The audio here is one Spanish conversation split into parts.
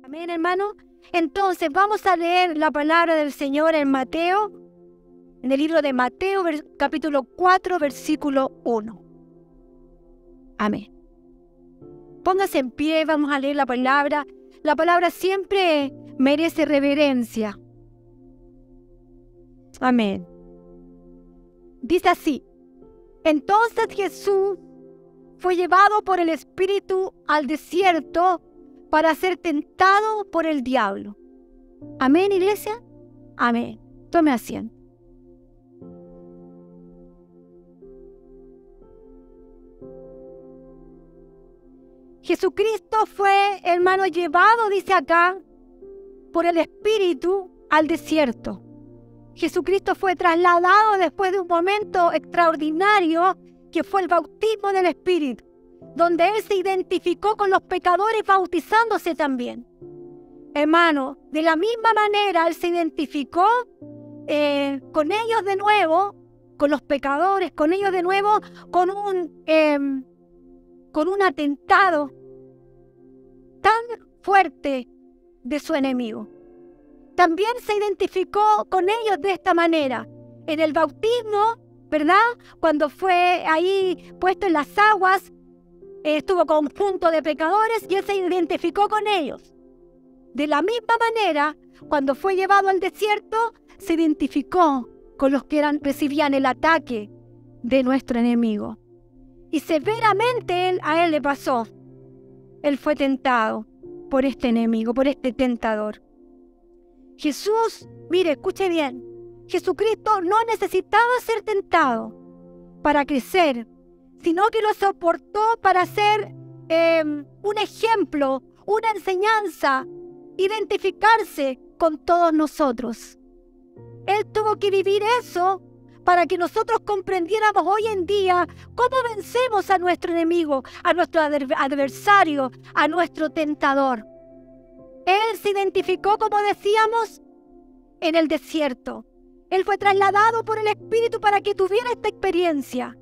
Amén, hermano. Entonces vamos a leer la palabra del Señor en Mateo, en el libro de Mateo, capítulo 4, versículo 1. Amén. Póngase en pie, vamos a leer la palabra. La palabra siempre merece reverencia. Amén. Dice así: entonces Jesús fue llevado por el Espíritu al desierto para ser tentado por el diablo. Amén, iglesia. Amén. Tome asiento. Jesucristo fue, hermano, llevado, dice acá, por el Espíritu al desierto. Jesucristo fue trasladado después de un momento extraordinario que fue el bautismo del Espíritu, donde Él se identificó con los pecadores bautizándose también. Hermano, de la misma manera Él se identificó con ellos de nuevo, con los pecadores, con ellos de nuevo, con un atentado tan fuerte de su enemigo. También se identificó con ellos de esta manera. En el bautismo, ¿verdad? Cuando fue ahí puesto en las aguas, estuvo conjunto de pecadores y Él se identificó con ellos. De la misma manera, cuando fue llevado al desierto, se identificó con los que recibían el ataque de nuestro enemigo. Y severamente a él le pasó. Él fue tentado por este enemigo, por este tentador. Jesús, mire, escuche bien, Jesucristo no necesitaba ser tentado para crecer, sino que lo soportó para ser un ejemplo, una enseñanza, identificarse con todos nosotros. Él tuvo que vivir eso para que nosotros comprendiéramos hoy en día cómo vencemos a nuestro enemigo, a nuestro adversario, a nuestro tentador. Él se identificó, como decíamos, en el desierto. Él fue trasladado por el Espíritu para que tuviera esta experiencia.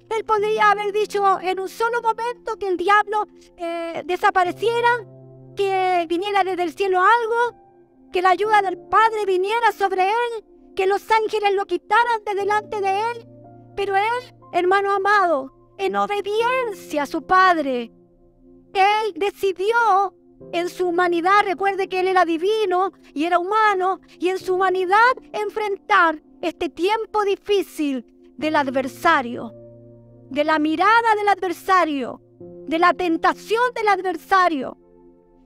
Él podría haber dicho en un solo momento que el diablo desapareciera, que viniera desde el cielo algo, que la ayuda del Padre viniera sobre él, que los ángeles lo quitaran de delante de él. Pero él, hermano amado, en obediencia a su Padre, él decidió en su humanidad, recuerde que él era divino y era humano, y en su humanidad enfrentar este tiempo difícil del adversario, de la mirada del adversario, de la tentación del adversario,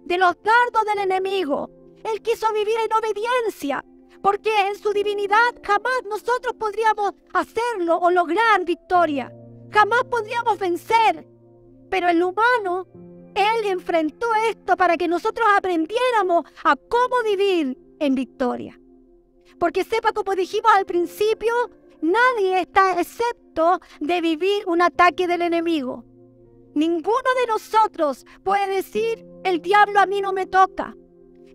de los dardos del enemigo. Él quiso vivir en obediencia, porque en su divinidad jamás nosotros podríamos hacerlo o lograr victoria. Jamás podríamos vencer. Pero en lo humano, Él enfrentó esto para que nosotros aprendiéramos a cómo vivir en victoria. Porque sepa, como dijimos al principio, nadie está excepto de vivir un ataque del enemigo. Ninguno de nosotros puede decir, el diablo a mí no me toca.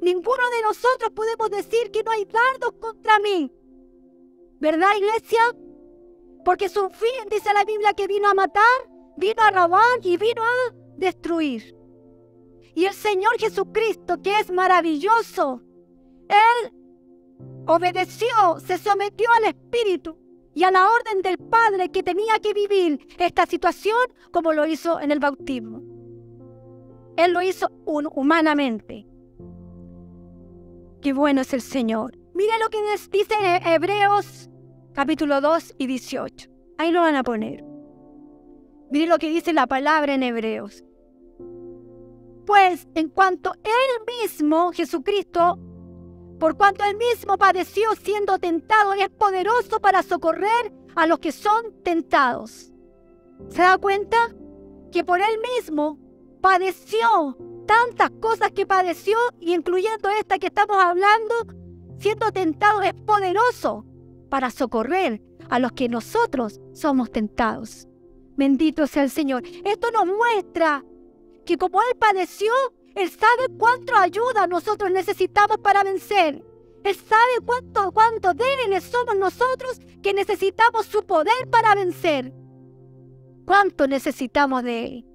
Ninguno de nosotros podemos decir que no hay dardos contra mí. ¿Verdad, iglesia? Porque su fin, dice la Biblia, que vino a matar, vino a robar y vino a destruir. Y el Señor Jesucristo, que es maravilloso, Él obedeció, se sometió al Espíritu y a la orden del Padre, que tenía que vivir esta situación como lo hizo en el bautismo. Él lo hizo humanamente. Qué bueno es el Señor. Mire lo que dice Hebreos capítulo 2 y 18. Ahí lo van a poner. Mire lo que dice la palabra en Hebreos. Pues en cuanto Él mismo, Jesucristo, por cuanto Él mismo padeció siendo tentado, es poderoso para socorrer a los que son tentados. ¿Se da cuenta? Que por Él mismo padeció tantas cosas que padeció, y incluyendo esta que estamos hablando, siendo tentado, es poderoso para socorrer a los que nosotros somos tentados. Bendito sea el Señor. Esto nos muestra que como Él padeció, Él sabe cuánta ayuda nosotros necesitamos para vencer. Él sabe cuánto débiles somos nosotros, que necesitamos su poder para vencer. Cuánto necesitamos de Él.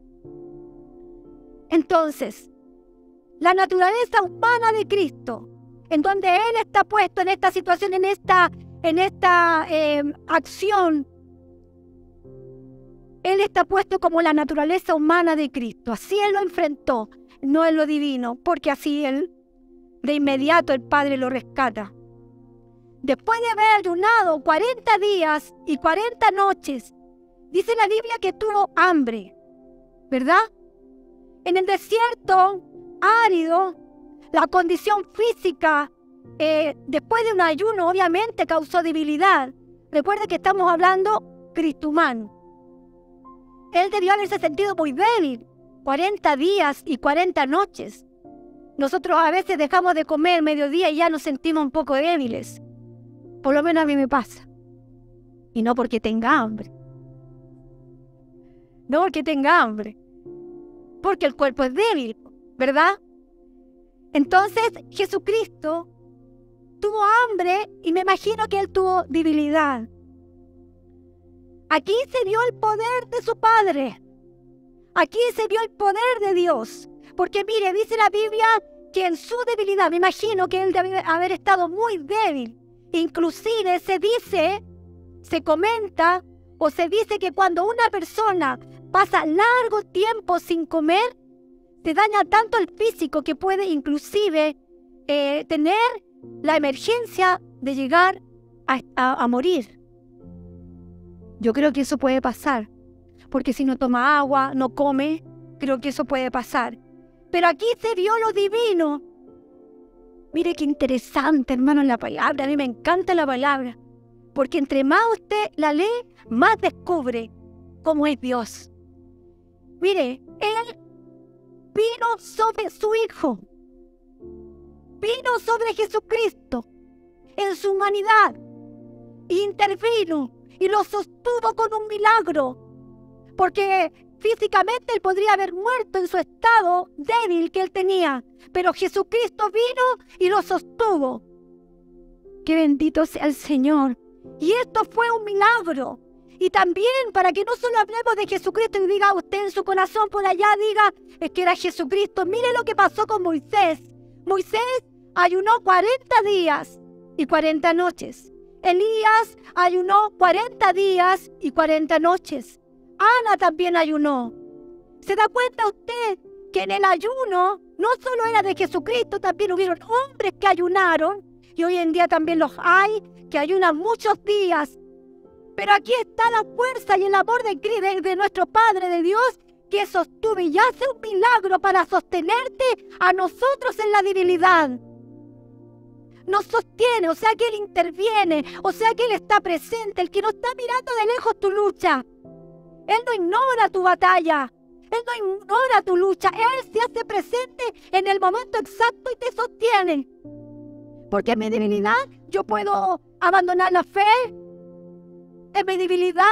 Entonces, la naturaleza humana de Cristo, en donde Él está puesto en esta situación, en esta acción. Él está puesto como la naturaleza humana de Cristo. Así Él lo enfrentó, no en lo divino, porque así Él, de inmediato el Padre lo rescata. Después de haber ayunado 40 días y 40 noches, dice la Biblia que tuvo hambre, ¿verdad? En el desierto árido, la condición física, después de un ayuno, obviamente causó debilidad. Recuerda que estamos hablando Cristo humano. Él debió haberse sentido muy débil, 40 días y 40 noches. Nosotros a veces dejamos de comer mediodía y ya nos sentimos un poco débiles. Por lo menos a mí me pasa. Y no porque tenga hambre. No porque tenga hambre. Porque el cuerpo es débil, ¿verdad? Entonces Jesucristo tuvo hambre y me imagino que Él tuvo debilidad. Aquí se vio el poder de su Padre. Aquí se vio el poder de Dios. Porque mire, dice la Biblia que en su debilidad, me imagino que Él debe haber estado muy débil. Inclusive se comenta o se dice que cuando una persona pasa largo tiempo sin comer, se daña tanto el físico que puede inclusive tener la emergencia de llegar a morir. Yo creo que eso puede pasar, porque si no toma agua, no come, creo que eso puede pasar. Pero aquí se vio lo divino. Mire qué interesante, hermano, la palabra. A mí me encanta la palabra, porque entre más usted la lee, más descubre cómo es Dios. Mire, Él vino sobre su Hijo, vino sobre Jesucristo en su humanidad, intervino y lo sostuvo con un milagro, porque físicamente Él podría haber muerto en su estado débil que Él tenía, pero Jesucristo vino y lo sostuvo. ¡Qué bendito sea el Señor! Y esto fue un milagro. Y también para que no solo hablemos de Jesucristo y diga usted en su corazón por allá, diga, es que era Jesucristo. Mire lo que pasó con Moisés. Moisés ayunó 40 días y 40 noches. Elías ayunó 40 días y 40 noches. Ana también ayunó. ¿Se da cuenta usted que en el ayuno no solo era de Jesucristo, también hubieron hombres que ayunaron, y hoy en día también los hay que ayunan muchos días? Pero aquí está la fuerza y el amor de nuestro Padre, de Dios, que sostuvo y hace un milagro para sostenerte a nosotros en la debilidad. Nos sostiene, o sea que Él interviene, o sea que Él está presente, el que no está mirando de lejos tu lucha. Él no ignora tu batalla, Él no ignora tu lucha, Él se hace presente en el momento exacto y te sostiene. Porque en mi debilidad yo puedo abandonar la fe, en mi debilidad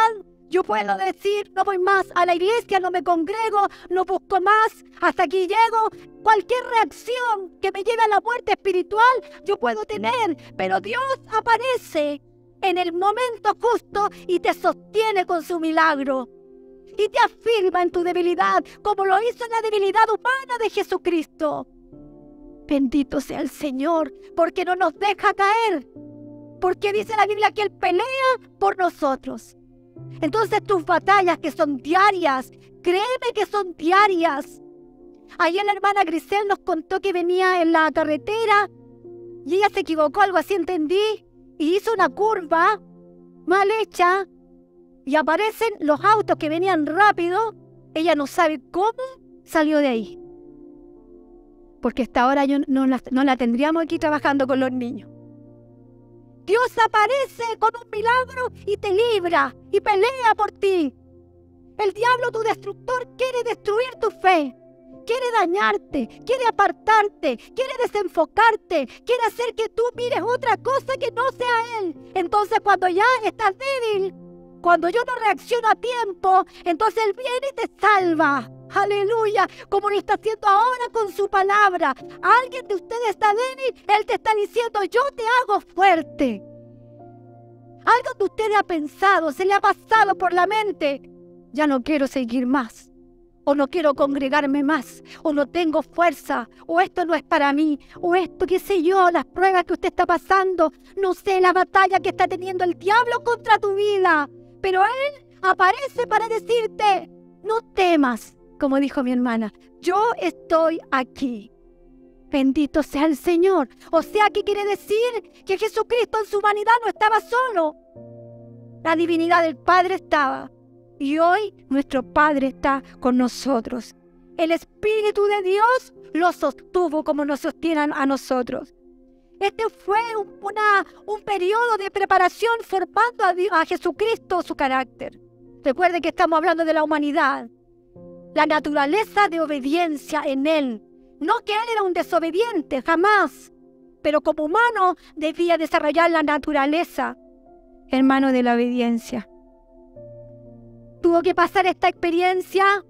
yo puedo decir, no voy más a la iglesia, no me congrego, no busco más, hasta aquí llego. Cualquier reacción que me lleve a la muerte espiritual, yo puedo tener, pero Dios aparece en el momento justo y te sostiene con su milagro. Y te afirma en tu debilidad, como lo hizo en la debilidad humana de Jesucristo. Bendito sea el Señor, porque no nos deja caer. Porque dice la Biblia que Él pelea por nosotros. Entonces tus batallas que son diarias, créeme que son diarias. Ayer la hermana Grisel nos contó que venía en la carretera y ella se equivocó, algo así entendí, y hizo una curva mal hecha y aparecen los autos que venían rápido. Ella no sabe cómo salió de ahí. Porque hasta ahora yo no la tendríamos aquí trabajando con los niños. Dios aparece con un milagro y te libra y pelea por ti. El diablo, tu destructor, quiere destruir tu fe. Quiere dañarte, quiere apartarte, quiere desenfocarte, quiere hacer que tú mires otra cosa que no sea Él. Entonces cuando ya estás débil, cuando yo no reacciono a tiempo, entonces Él viene y te salva. Aleluya, como lo está haciendo ahora con su palabra. Alguien de ustedes está débil, Él te está diciendo, yo te hago fuerte. Algo que usted ha pensado, se le ha pasado por la mente, ya no quiero seguir más. o no quiero congregarme más, o no tengo fuerza, o esto no es para mí, o esto, qué sé yo, las pruebas que usted está pasando, no sé, la batalla que está teniendo el diablo contra tu vida. Pero Él aparece para decirte, no temas, como dijo mi hermana, yo estoy aquí. Bendito sea el Señor. O sea, ¿qué quiere decir? Que Jesucristo en su humanidad no estaba solo. La divinidad del Padre estaba. Y hoy nuestro Padre está con nosotros. El Espíritu de Dios lo sostuvo como nos sostienen a nosotros. Este fue un periodo de preparación formando a Jesucristo su carácter. Recuerde que estamos hablando de la humanidad. La naturaleza de obediencia en Él. No que Él era un desobediente, jamás. Pero como humano debía desarrollar la naturaleza, hermano, de la obediencia. Tuvo que pasar esta experiencia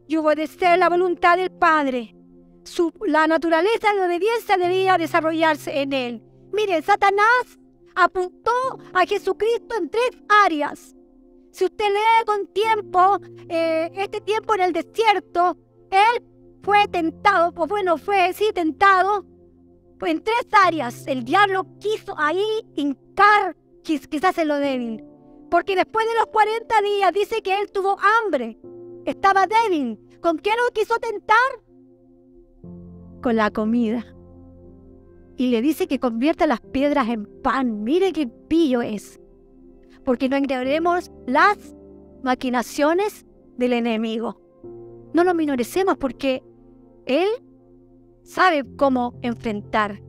y obedecer la voluntad del Padre. La naturaleza de obediencia debía desarrollarse en Él. Mire, Satanás apuntó a Jesucristo en 3 áreas. Si usted lee con tiempo, este tiempo en el desierto, Él fue tentado, tentado pues en 3 áreas. El diablo quiso ahí hincar quizás en lo débil. Porque después de los 40 días dice que Él tuvo hambre, estaba débil. ¿Con qué lo quiso tentar? Con la comida. Y le dice que convierta las piedras en pan. Mire qué pillo es. Porque no ignoremos las maquinaciones del enemigo. No lo minoricemos porque Él sabe cómo enfrentar.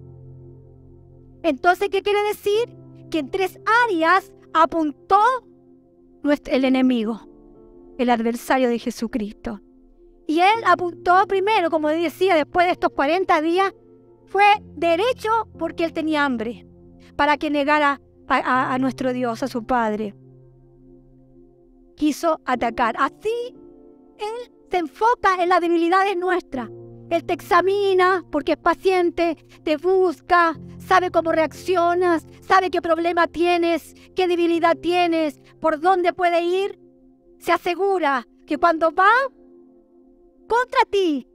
Entonces, ¿qué quiere decir? Que en 3 áreas apuntó el enemigo, el adversario de Jesucristo. Y Él apuntó primero, como decía, después de estos 40 días, fue derecho porque Él tenía hambre, para que negara a nuestro Dios, a su Padre. Quiso atacar. Así, Él se enfoca en las debilidades nuestras. Él te examina porque es paciente, te busca, sabe cómo reaccionas, sabe qué problema tienes, qué debilidad tienes, por dónde puede ir. Se asegura que cuando va contra ti,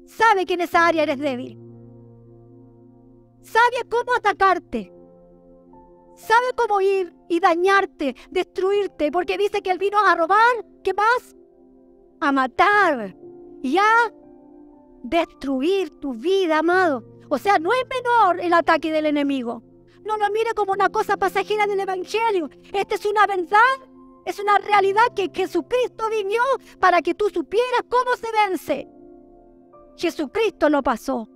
sabe que en esa área eres débil. Sabe cómo atacarte. Sabe cómo ir y dañarte, destruirte, porque dice que Él vino a robar, ¿qué más? A matar y a destruir tu vida, amado. O sea, no es menor el ataque del enemigo. No lo mire como una cosa pasajera del Evangelio. Esta es una verdad, es una realidad que Jesucristo vivió para que tú supieras cómo se vence. Jesucristo lo pasó.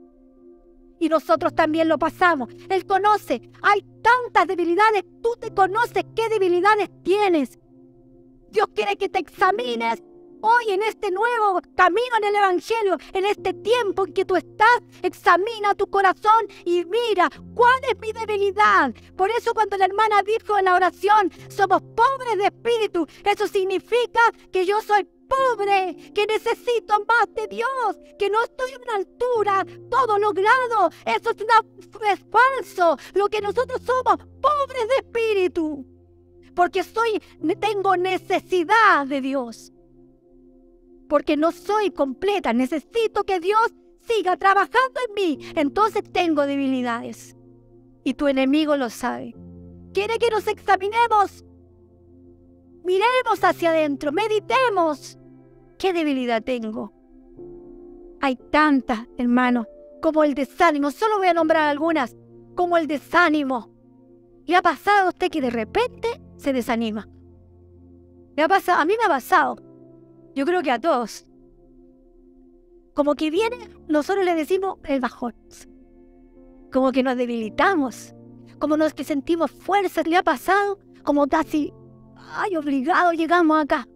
Y nosotros también lo pasamos. Él conoce. Hay tantas debilidades. Tú te conoces qué debilidades tienes. Dios quiere que te examines hoy en este nuevo camino en el Evangelio, en este tiempo en que tú estás. Examina tu corazón y mira cuál es mi debilidad. Por eso cuando la hermana dijo en la oración, somos pobres de espíritu, eso significa que yo soy pobre, que necesito más de Dios, que no estoy a una altura, todo logrado. Eso es falso. Lo que nosotros somos, pobres de espíritu, porque tengo necesidad de Dios, porque no soy completa. Necesito que Dios siga trabajando en mí. Entonces tengo debilidades y tu enemigo lo sabe. Quiere que nos examinemos, miremos hacia adentro, meditemos. ¿Qué debilidad tengo? Hay tantas, hermanos, como el desánimo. Solo voy a nombrar algunas, como el desánimo. ¿Le ha pasado a usted que de repente se desanima? ¿Le ha pasado? A mí me ha pasado. Yo creo que a todos. Como que viene, nosotros le decimos el bajón. Como que nos debilitamos. Como que sentimos fuerzas. ¿Le ha pasado? Como casi, obligado llegamos acá.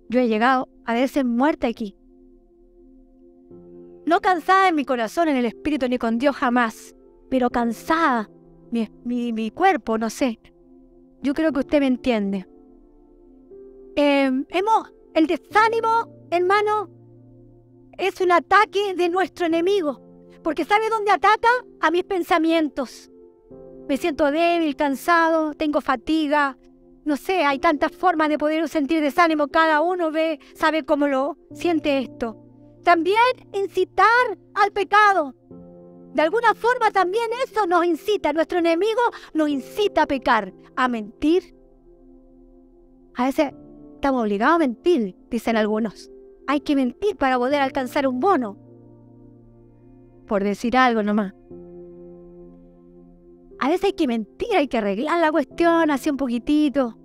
Yo he llegado a veces muerta aquí. No cansada en mi corazón, en el espíritu, ni con Dios jamás. Pero cansada. Mi cuerpo, no sé. Yo creo que usted me entiende. El desánimo, hermano, es un ataque de nuestro enemigo. Porque ¿sabe dónde ataca? A mis pensamientos. Me siento débil, cansado, tengo fatiga, No sé, hay tantas formas de poder sentir desánimo. Cada uno sabe cómo lo siente esto. También incitar al pecado. De alguna forma también eso nos incita. Nuestro enemigo nos incita a pecar, a mentir. A veces estamos obligados a mentir, dicen algunos. Hay que mentir para poder alcanzar un bono. Por decir algo nomás. A veces hay que mentir, hay que arreglar la cuestión así un poquitito.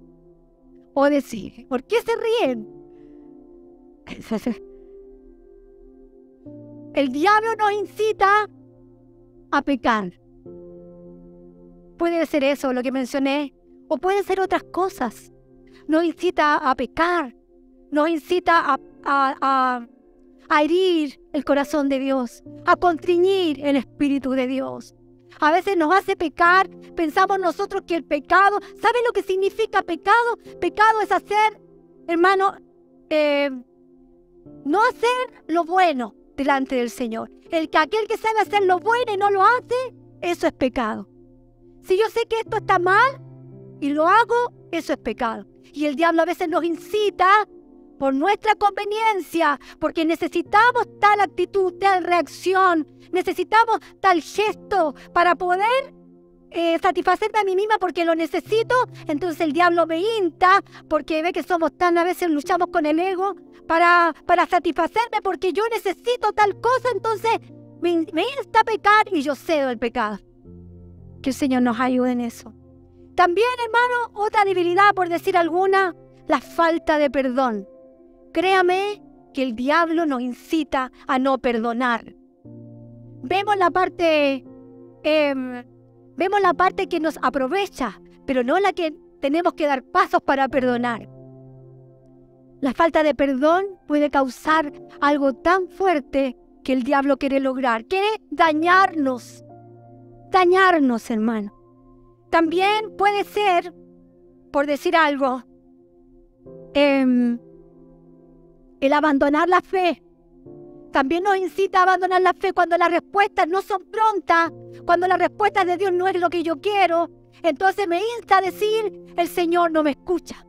O decir, ¿por qué se ríen? El diablo nos incita a pecar. Puede ser eso, lo que mencioné, o pueden ser otras cosas. Nos incita a pecar, nos incita a herir el corazón de Dios, a constriñir el Espíritu de Dios. A veces nos hace pecar, pensamos nosotros que el pecado, ¿saben lo que significa pecado? Pecado es hacer, hermano, no hacer lo bueno delante del Señor. Aquel que sabe hacer lo bueno y no lo hace, eso es pecado. Si yo sé que esto está mal y lo hago, eso es pecado. Y el diablo a veces nos incita por nuestra conveniencia, porque necesitamos tal actitud, tal reacción, necesitamos tal gesto para poder satisfacerme a mí misma porque lo necesito. Entonces el diablo me insta porque ve que somos a veces luchamos con el ego para satisfacerme porque yo necesito tal cosa, entonces me insta a pecar y yo cedo el pecado. Que el Señor nos ayude en eso. También, hermano, otra debilidad, por decir alguna, la falta de perdón. Créame que el diablo nos incita a no perdonar. Vemos la parte que nos aprovecha, pero no la que tenemos que dar pasos para perdonar. La falta de perdón puede causar algo tan fuerte que el diablo quiere lograr. Quiere dañarnos, hermano. También puede ser, por decir algo, el abandonar la fe. También nos incita a abandonar la fe cuando las respuestas no son prontas, cuando las respuestas de Dios no es lo que yo quiero. Entonces me insta a decir, el Señor no me escucha,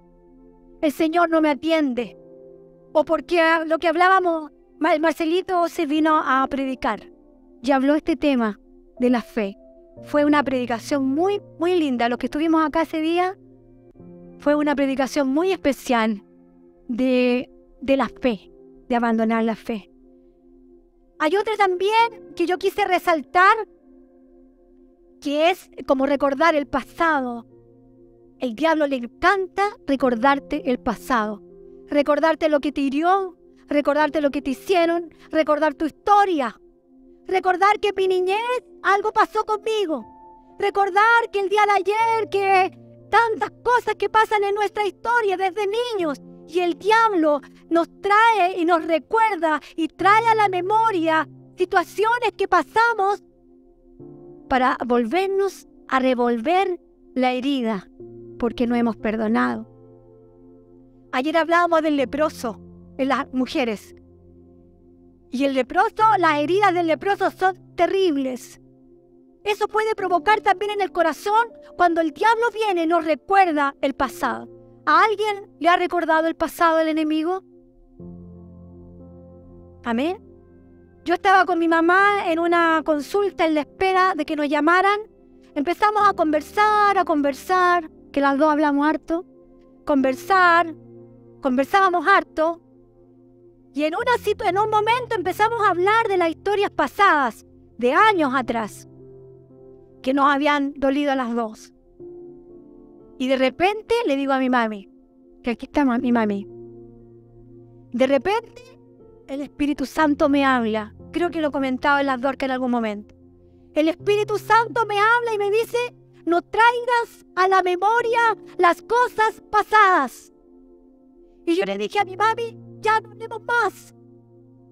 el Señor no me atiende. O porque lo que hablábamos, Marcelito se vino a predicar y habló este tema de la fe. Fue una predicación muy, muy linda. Los que estuvimos acá ese día, fue una predicación muy especial de la fe, de abandonar la fe. Hay otra también que yo quise resaltar, que es como recordar el pasado. El diablo le encanta recordarte el pasado. Recordarte lo que te hirió, recordarte lo que te hicieron, recordar tu historia. Recordar que en mi niñez algo pasó conmigo. Recordar que el día de ayer, que tantas cosas que pasan en nuestra historia desde niños. Y el diablo nos trae y nos recuerda y trae a la memoria situaciones que pasamos para volvernos a revolver la herida porque no hemos perdonado. Ayer hablábamos del leproso en las mujeres. Y el leproso, las heridas del leproso son terribles. Eso puede provocar también en el corazón cuando el diablo viene y nos recuerda el pasado. ¿A alguien le ha recordado el pasado del enemigo? Amén. Yo estaba con mi mamá en una consulta en la espera de que nos llamaran. Empezamos a conversar, que las dos hablamos harto. Conversábamos harto. Y en un momento empezamos a hablar de las historias pasadas, de años atrás, que nos habían dolido a las dos. Y de repente le digo a mi mami, que aquí está mi mami. De repente el Espíritu Santo me habla. Creo que lo comentaba en las Dorcas en algún momento. El Espíritu Santo me habla y me dice, no traigas a la memoria las cosas pasadas. Y yo le dije a mi mami, ya no hablemos más.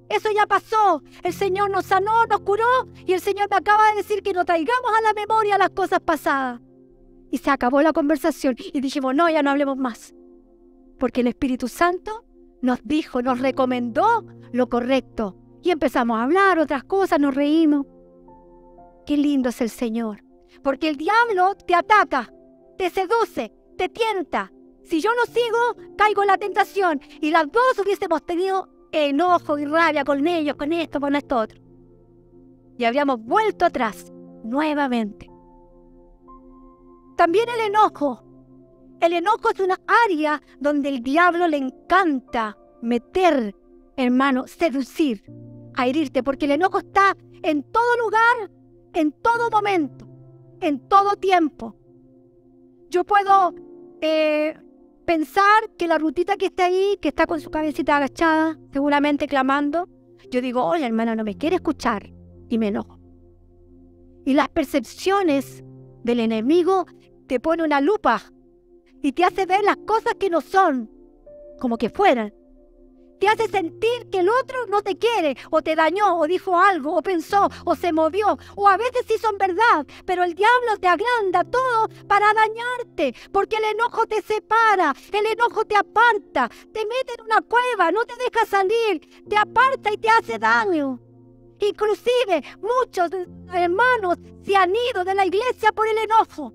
Eso ya pasó. El Señor nos sanó, nos curó y el Señor me acaba de decir que no traigamos a la memoria las cosas pasadas. Y se acabó la conversación y dijimos, no, ya no hablemos más. Porque el Espíritu Santo nos dijo, nos recomendó lo correcto. Y empezamos a hablar otras cosas, nos reímos. Qué lindo es el Señor. Porque el diablo te ataca, te seduce, te tienta. Si yo no sigo, caigo en la tentación. Y las dos hubiésemos tenido enojo y rabia con ellos, con esto, otro. Y habríamos vuelto atrás nuevamente. También el enojo. El enojo es una área donde el diablo le encanta meter, hermano, seducir, a herirte, porque el enojo está en todo lugar, en todo momento, en todo tiempo. Yo puedo pensar que la rutita que está ahí, que está con su cabecita agachada, seguramente clamando, yo digo, oye, hermana, no me quiere escuchar, y me enojo. Y las percepciones del enemigo te pone una lupa y te hace ver las cosas que no son, como que fueran. Te hace sentir que el otro no te quiere, o te dañó, o dijo algo, o pensó, o se movió, o a veces sí son verdad, pero el diablo te agranda todo para dañarte, porque el enojo te separa, el enojo te aparta, te mete en una cueva, no te deja salir, te aparta y te hace daño. Inclusive muchos hermanos se han ido de la iglesia por el enojo,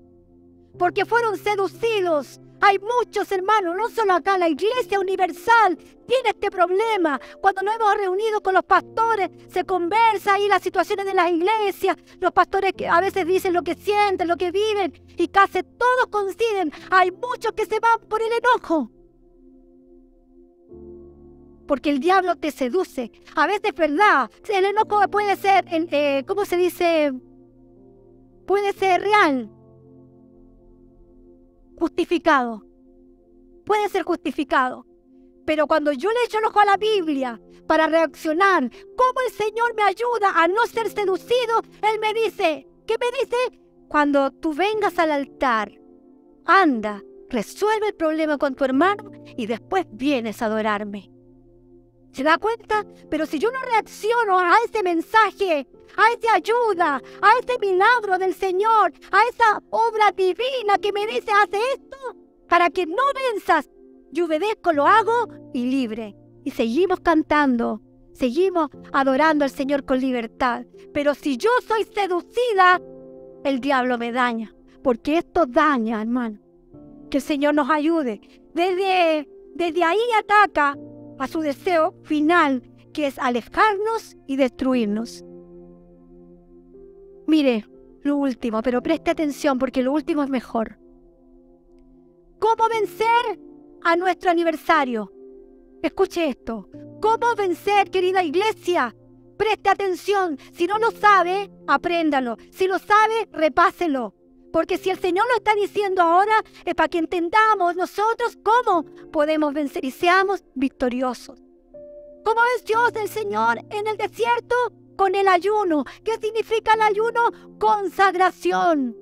porque fueron seducidos. Hay muchos hermanos, no solo acá, la Iglesia Universal tiene este problema. Cuando nos hemos reunido con los pastores, se conversa ahí las situaciones de las iglesias. Los pastores que a veces dicen lo que sienten, lo que viven, y casi todos coinciden. Hay muchos que se van por el enojo. Porque el diablo te seduce. A veces es verdad. El enojo puede ser, ¿cómo se dice? Puede ser real. Justificado. Puede ser justificado. Pero cuando yo le echo el ojo a la Biblia para reaccionar, ¿cómo el Señor me ayuda a no ser seducido? Él me dice, ¿qué me dice? Cuando tú vengas al altar, anda, resuelve el problema con tu hermano y después vienes a adorarme. ¿Se da cuenta? Pero si yo no reacciono a ese mensaje, a esa ayuda, a ese milagro del Señor, a esa obra divina que me dice, haz esto para que no venzas, yo obedezco, lo hago y libre. Y seguimos cantando, seguimos adorando al Señor con libertad. Pero si yo soy seducida, el diablo me daña, porque esto daña, hermano. Que el Señor nos ayude. Desde ahí ataca a su deseo final, que es alejarnos y destruirnos. Mire, lo último, pero preste atención porque lo último es mejor. ¿Cómo vencer a nuestro aniversario? Escuche esto. ¿Cómo vencer, querida iglesia? Preste atención. Si no lo sabe, apréndalo. Si lo sabe, repáselo. Porque si el Señor lo está diciendo ahora, es para que entendamos nosotros cómo podemos vencer y seamos victoriosos. ¿Cómo venció el Señor en el desierto? Con el ayuno. ¿Qué significa el ayuno? Consagración,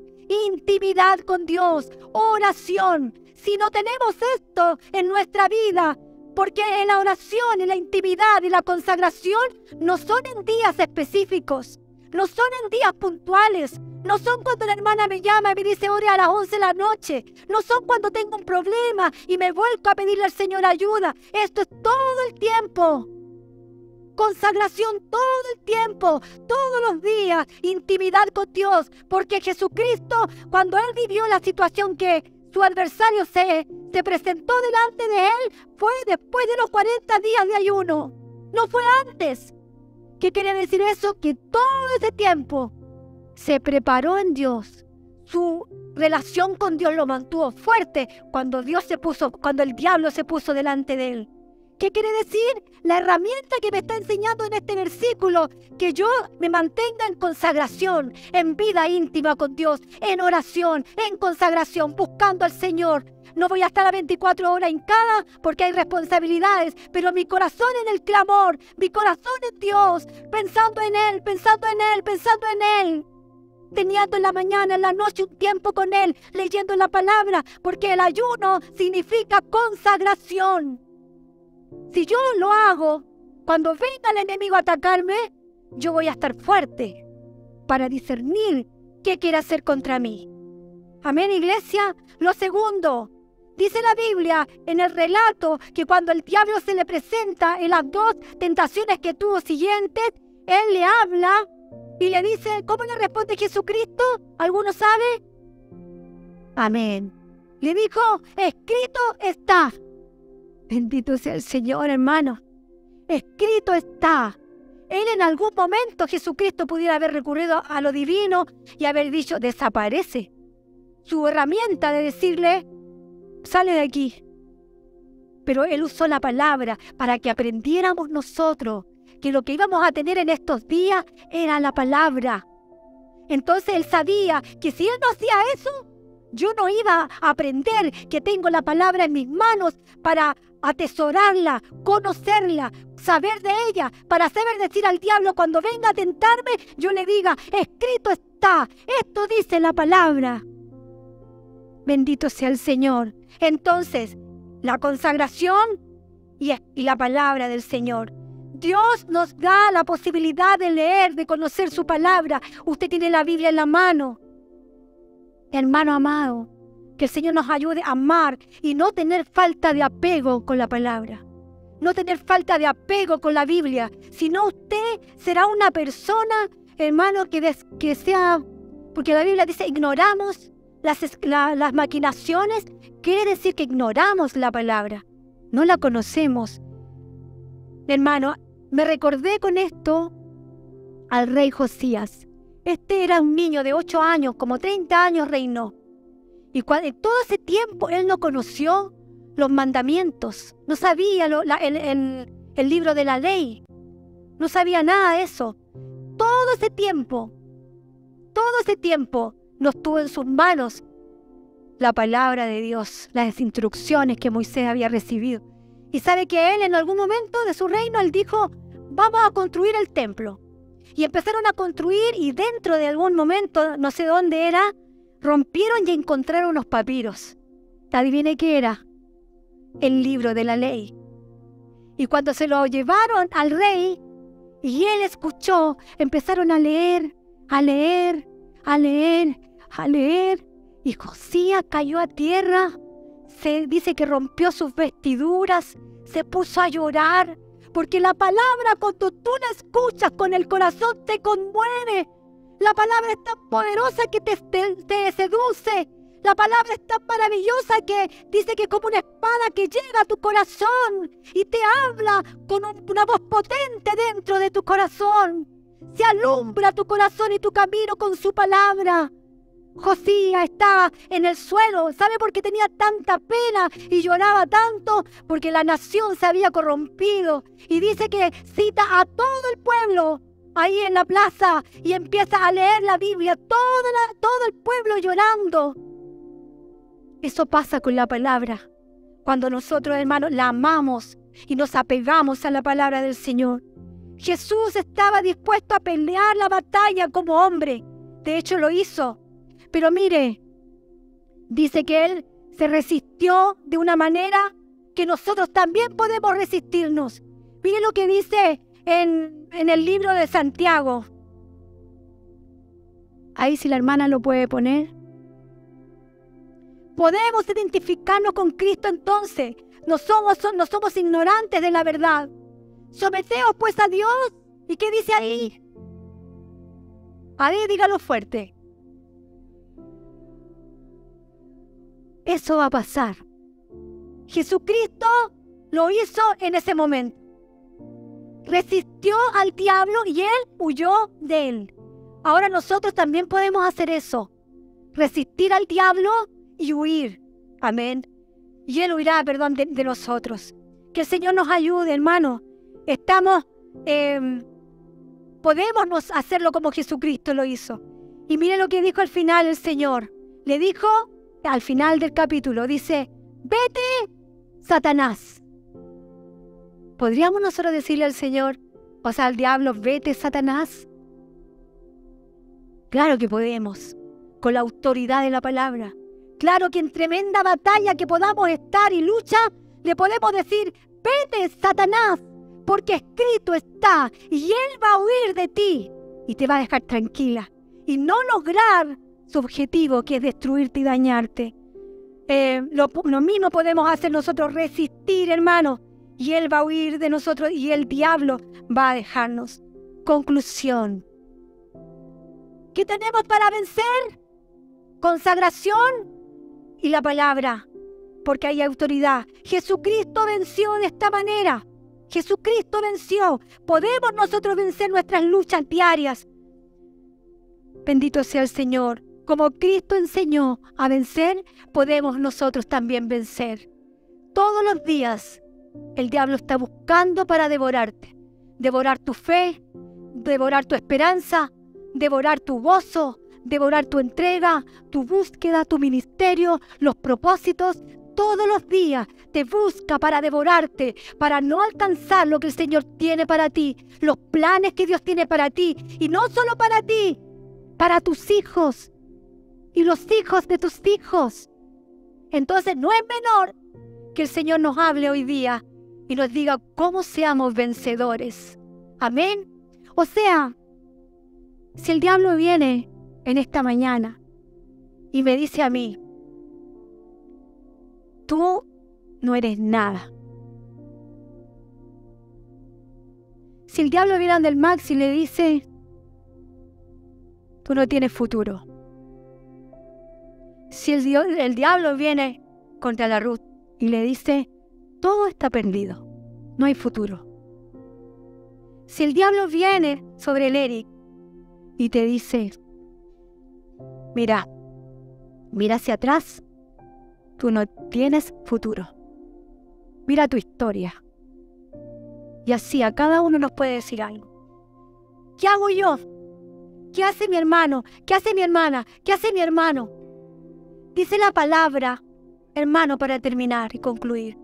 intimidad con Dios, oración. Si no tenemos esto en nuestra vida, porque en la oración, en la intimidad y la consagración no son en días específicos, no son en días puntuales, no son cuando la hermana me llama y me dice ore a las 11 de la noche, no son cuando tengo un problema y me vuelco a pedirle al Señor ayuda. Esto es todo el tiempo. Consagración todo el tiempo, todos los días, intimidad con Dios, porque Jesucristo, cuando Él vivió la situación que su adversario se presentó delante de Él, fue después de los 40 días de ayuno, no fue antes. ¿Qué quiere decir eso? Que todo ese tiempo se preparó en Dios, su relación con Dios lo mantuvo fuerte cuando el diablo se puso delante de Él. ¿Qué quiere decir? La herramienta que me está enseñando en este versículo, que yo me mantenga en consagración, en vida íntima con Dios, en oración, en consagración, buscando al Señor. No voy a estar a 24 horas hincada porque hay responsabilidades, pero mi corazón en el clamor, mi corazón en Dios, pensando en Él, pensando en Él, pensando en Él. Teniendo en la mañana, en la noche un tiempo con Él, leyendo la palabra, porque el ayuno significa consagración. Si yo lo hago, cuando venga el enemigo a atacarme, yo voy a estar fuerte para discernir qué quiere hacer contra mí. Amén, iglesia. Lo segundo, dice la Biblia en el relato que cuando el diablo se le presenta en las dos tentaciones que tuvo siguientes, él le habla y le dice, ¿cómo le responde Jesucristo? ¿Alguno sabe? Amén. Le dijo, escrito está. Bendito sea el Señor, hermano. Escrito está. Él en algún momento, Jesucristo, pudiera haber recurrido a lo divino y haber dicho, desaparece. Su herramienta de decirle, sale de aquí. Pero Él usó la palabra para que aprendiéramos nosotros que lo que íbamos a tener en estos días era la palabra. Entonces Él sabía que si Él no hacía eso, yo no iba a aprender que tengo la palabra en mis manos para atesorarla, conocerla, saber de ella, para saber decir al diablo cuando venga a tentarme, yo le diga, escrito está, esto dice la palabra. Bendito sea el Señor. Entonces, la consagración y la palabra del Señor. Dios nos da la posibilidad de leer, de conocer su palabra. Usted tiene la Biblia en la mano. Hermano amado, que el Señor nos ayude a amar y no tener falta de apego con la palabra. No tener falta de apego con la Biblia. Sino usted será una persona, hermano, que sea... Porque la Biblia dice, ignoramos las maquinaciones. Quiere decir que ignoramos la palabra. No la conocemos. Hermano, me recordé con esto al rey Josías. Este era un niño de 8 años, como 30 años reinó. Y en todo ese tiempo él no conoció los mandamientos. No sabía el libro de la ley. No sabía nada de eso. Todo ese tiempo no estuvo en sus manos la palabra de Dios, las instrucciones que Moisés había recibido. Y sabe que él en algún momento de su reino, él dijo, vamos a construir el templo. Y empezaron a construir y dentro de algún momento, no sé dónde era, rompieron y encontraron unos papiros. ¿Adivine qué era? El libro de la ley. Y cuando se lo llevaron al rey y él escuchó, empezaron a leer, a leer, a leer, a leer. Y Josías cayó a tierra. Se dice que rompió sus vestiduras, se puso a llorar. Porque la palabra, cuando tú la escuchas con el corazón, te conmueve. La palabra es tan poderosa que te seduce. La palabra es tan maravillosa que dice que es como una espada que llega a tu corazón y te habla con una voz potente dentro de tu corazón. Se alumbra tu corazón y tu camino con su palabra. Josías estaba en el suelo, ¿sabe por qué tenía tanta pena y lloraba tanto? Porque la nación se había corrompido. Y dice que cita a todo el pueblo ahí en la plaza y empieza a leer la Biblia, todo el pueblo llorando. Eso pasa con la palabra. Cuando nosotros, hermanos, la amamos y nos apegamos a la palabra del Señor. Jesús estaba dispuesto a pelear la batalla como hombre. De hecho, lo hizo. Pero mire, dice que Él se resistió de una manera que nosotros también podemos resistirnos. Mire lo que dice en el libro de Santiago. Ahí si la hermana lo puede poner. Podemos identificarnos con Cristo entonces. No somos ignorantes de la verdad. Someteos pues a Dios. ¿Y qué dice ahí? Ahí dígalo fuerte. Eso va a pasar. Jesucristo lo hizo en ese momento. Resistió al diablo y él huyó de él. Ahora nosotros también podemos hacer eso. Resistir al diablo y huir. Amén. Y él huirá, de nosotros. Que el Señor nos ayude, hermano. Podemos hacerlo como Jesucristo lo hizo. Y mire lo que dijo al final el Señor. Le dijo... Al final del capítulo dice, vete, Satanás. ¿Podríamos nosotros decirle al Señor, o sea, al diablo, vete, Satanás? Claro que podemos, con la autoridad de la palabra. Claro que en tremenda batalla que podamos estar y lucha, le podemos decir, vete, Satanás, porque escrito está, y él va a huir de ti, y te va a dejar tranquila, y no lograr su objetivo, que es destruirte y dañarte. Lo mismo podemos hacer nosotros, resistir, hermano, y él va a huir de nosotros y el diablo va a dejarnos. Conclusión. ¿Qué tenemos para vencer? Consagración y la palabra, porque hay autoridad. Jesucristo venció de esta manera. Jesucristo venció. Podemos nosotros vencer nuestras luchas diarias. Bendito sea el Señor. Como Cristo enseñó a vencer, podemos nosotros también vencer. Todos los días el diablo está buscando para devorarte. Devorar tu fe, devorar tu esperanza, devorar tu gozo, devorar tu entrega, tu búsqueda, tu ministerio, los propósitos. Todos los días te busca para devorarte, para no alcanzar lo que el Señor tiene para ti, los planes que Dios tiene para ti, y no solo para ti, para tus hijos y los hijos de tus hijos. Entonces no es menor que el Señor nos hable hoy día y nos diga cómo seamos vencedores. Amén. O sea, si el diablo viene en esta mañana y me dice a mí, tú no eres nada. Si el diablo viene ante el Max y le dice, tú no tienes futuro. Si el diablo viene contra la Ruth y le dice, todo está perdido, no hay futuro. Si el diablo viene sobre el Eric y te dice, mira hacia atrás, tú no tienes futuro. Mira tu historia. Y así a cada uno nos puede decir algo. ¿Qué hago yo? ¿Qué hace mi hermano? ¿Qué hace mi hermana? ¿Qué hace mi hermano? Dice la palabra, hermano, para terminar y concluir.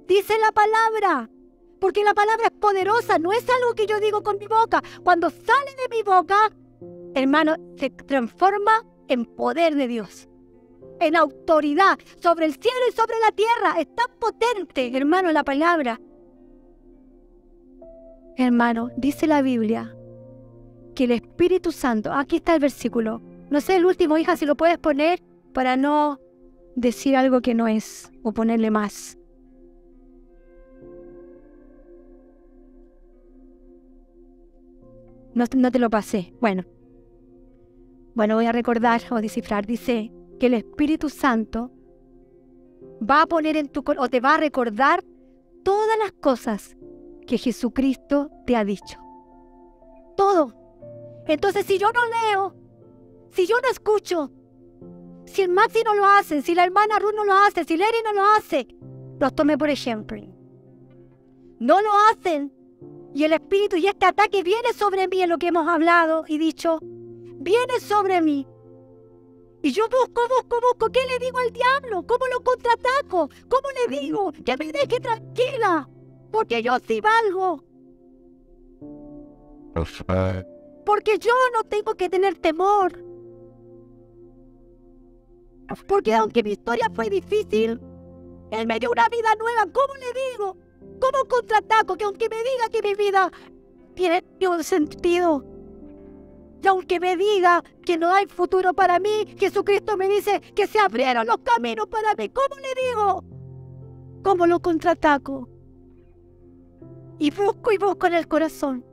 Dice la palabra, porque la palabra es poderosa, no es algo que yo digo con mi boca. Cuando sale de mi boca, hermano, se transforma en poder de Dios, en autoridad sobre el cielo y sobre la tierra. Es tan potente, hermano, la palabra. Hermano, dice la Biblia que el Espíritu Santo, aquí está el versículo, no sé el último, hija, si lo puedes poner para no decir algo que no es o ponerle más. No te lo pasé. Bueno, voy a recordar o descifrar. Dice que el Espíritu Santo va a poner en tu corazón o te va a recordar todas las cosas que Jesucristo te ha dicho. Todo. Entonces, si yo no leo, si yo no escucho, si el Maxi no lo hace, si la hermana Ruth no lo hace, si Larry no lo hace, los tomé por ejemplo. No lo hacen. Y el Espíritu y este ataque viene sobre mí en lo que hemos hablado y dicho. Viene sobre mí. Y yo busco. ¿Qué le digo al diablo? ¿Cómo lo contraataco? ¿Cómo le digo? Que me deje tranquila. Porque yo sí valgo. Porque yo no tengo que tener temor. Porque aunque mi historia fue difícil, Él me dio una vida nueva. ¿Cómo le digo? ¿Cómo contraataco? Que aunque me diga que mi vida tiene un sentido, y aunque me diga que no hay futuro para mí, Jesucristo me dice que se abrieron los caminos para mí. ¿Cómo le digo? ¿Cómo lo contraataco? Y busco en el corazón.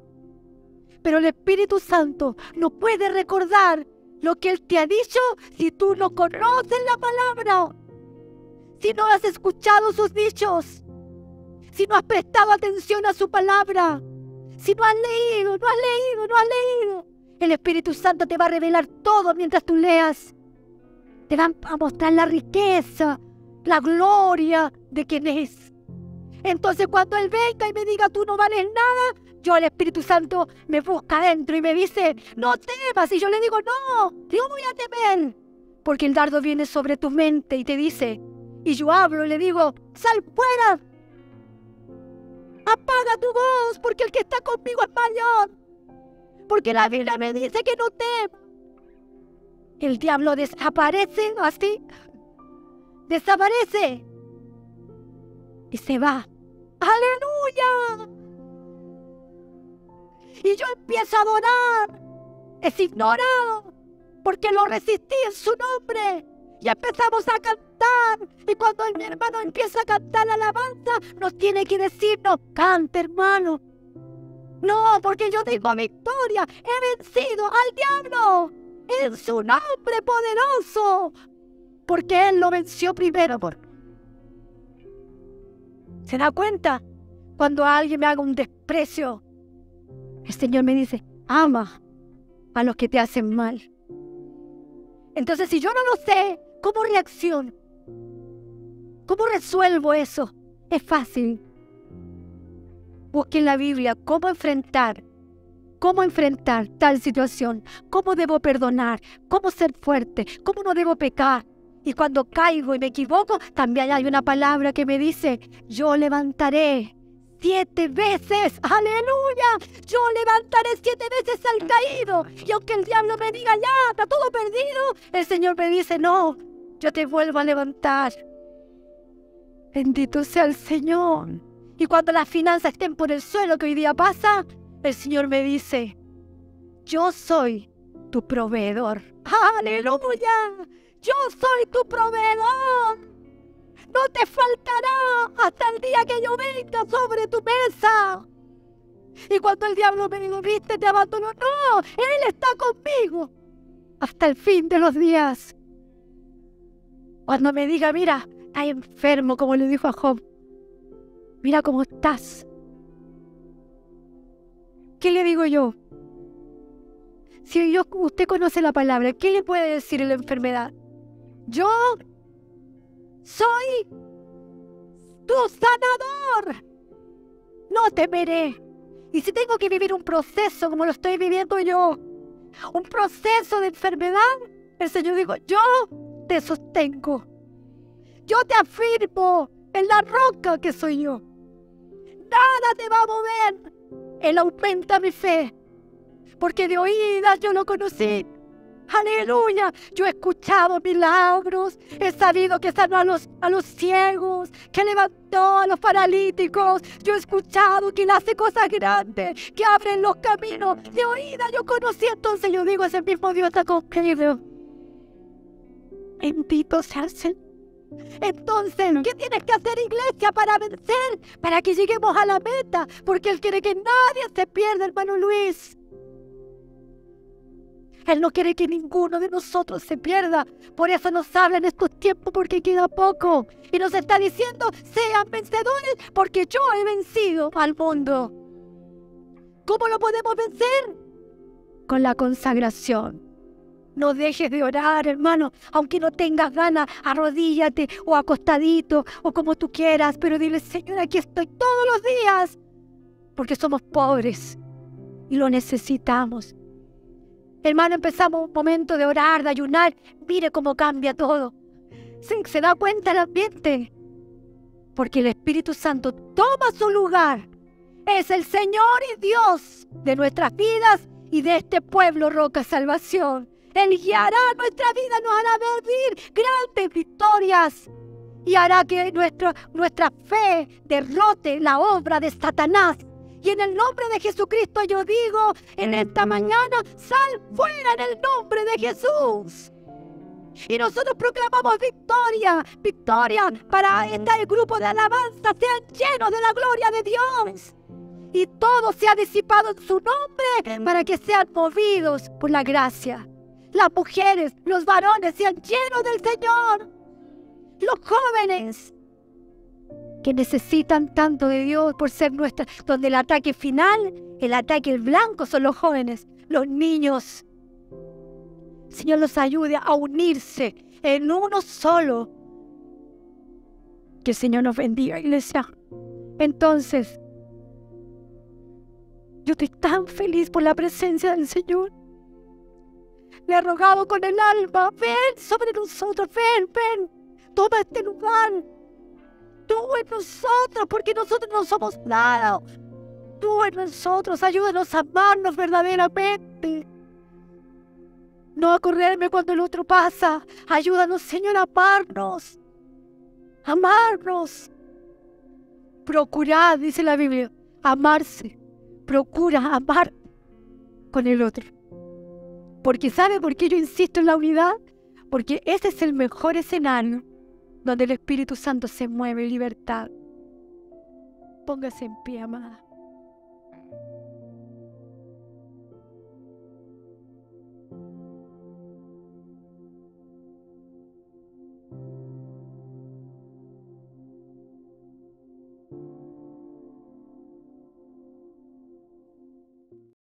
Pero el Espíritu Santo no puede recordar lo que Él te ha dicho si tú no conoces la palabra, si no has escuchado sus dichos, si no has prestado atención a su palabra, si no has leído. El Espíritu Santo te va a revelar todo mientras tú leas. Te va a mostrar la riqueza, la gloria de quién es. Entonces cuando Él venga y me diga tú no vales nada, yo, el Espíritu Santo, me busca adentro y me dice, no temas. Y yo le digo, no, yo voy a temer. Porque el dardo viene sobre tu mente y te dice, y yo hablo y le digo, sal fuera. Apaga tu voz, porque el que está conmigo es mayor. Porque la Biblia me dice que no temas. El diablo desaparece así. Desaparece. Y se va. ¡Aleluya! Y yo empiezo a adorar. Es ignorado, porque lo resistí en su nombre. Y empezamos a cantar. Y cuando mi hermano empieza a cantar la alabanza, nos tiene que decirnos, cante, hermano. No, porque yo tengo victoria. He vencido al diablo en su nombre poderoso. porque Él lo venció primero. ¿Se da cuenta? Cuando alguien me haga un desprecio, el Señor me dice, ama a los que te hacen mal. Entonces, si yo no lo sé, ¿cómo reacciono? ¿Cómo resuelvo eso? Es fácil. Busque en la Biblia cómo enfrentar tal situación, cómo debo perdonar, cómo ser fuerte, cómo no debo pecar. Y cuando caigo y me equivoco, también hay una palabra que me dice, yo levantaré 7 veces, aleluya, yo levantaré 7 veces al caído. Y aunque el diablo me diga, ya, está todo perdido, el Señor me dice, no, yo te vuelvo a levantar. Bendito sea el Señor. Y cuando las finanzas estén por el suelo, que hoy día pasa, el Señor me dice, yo soy tu proveedor. ¡Aleluya! Yo soy tu proveedor. No te faltará hasta el día que yo venga sobre tu mesa. Y cuando el diablo me dijo, viste, te abandonó. No, Él está conmigo hasta el fin de los días. Cuando me diga, mira, estás enfermo, como le dijo a Job. Mira cómo estás. ¿Qué le digo yo? Si usted conoce la palabra, ¿qué le puede decir en la enfermedad? Yo soy tu sanador. No temeré. Y si tengo que vivir un proceso como lo estoy viviendo yo, un proceso de enfermedad, el Señor dijo, yo te sostengo. Yo te afirmo en la roca que soy yo. Nada te va a mover. Él aumenta mi fe, porque de oídas yo lo conocí. Aleluya, yo he escuchado milagros, he sabido que sanó a los ciegos, que levantó a los paralíticos, yo he escuchado que él hace cosas grandes, que abren los caminos. De oídas yo conocí, entonces yo digo, ese mismo Dios está conmigo. Bendito sea el Señor. Entonces, ¿qué tienes que hacer, iglesia, para vencer? Para que lleguemos a la meta, porque Él quiere que nadie se pierda, hermano Luis. Él no quiere que ninguno de nosotros se pierda. Por eso nos habla en estos tiempos, porque queda poco. Y nos está diciendo, sean vencedores, porque yo he vencido al mundo. ¿Cómo lo podemos vencer? Con la consagración. No dejes de orar, hermano, aunque no tengas ganas, arrodíllate o acostadito o como tú quieras, pero dile, Señor, aquí estoy todos los días, porque somos pobres y lo necesitamos. Hermano, empezamos un momento de orar, de ayunar, mire cómo cambia todo. ¿Se da cuenta el ambiente? Porque el Espíritu Santo toma su lugar. Es el Señor y Dios de nuestras vidas y de este pueblo Roca Salvación. Él guiará nuestra vida, nos hará vivir grandes victorias y hará que nuestra fe derrote la obra de Satanás. Y en el nombre de Jesucristo yo digo en esta mañana, sal fuera en el nombre de Jesús. Y nosotros proclamamos victoria, victoria para este grupo de alabanza, sean llenos de la gloria de Dios. Y todo se ha disipado en su nombre para que sean movidos por la gracia. Las mujeres, los varones sean llenos del Señor. Los jóvenes que necesitan tanto de Dios por ser nuestra, donde el ataque final, el ataque blanco son los jóvenes, los niños. Señor, los ayude a unirse en uno solo. Que el Señor nos bendiga, iglesia. Entonces, yo estoy tan feliz por la presencia del Señor. Le he rogado con el alma, ven sobre nosotros, ven, toma este lugar. Tú en nosotros, porque nosotros no somos nada. Tú en nosotros, ayúdanos a amarnos verdaderamente. No a correrme cuando el otro pasa. Ayúdanos, Señor, a amarnos. Amarnos. Procurad, dice la Biblia, amarse. Procura amar con el otro. Porque ¿sabe por qué yo insisto en la unidad? Porque ese es el mejor escenario donde el Espíritu Santo se mueve en libertad. Póngase en pie, amada.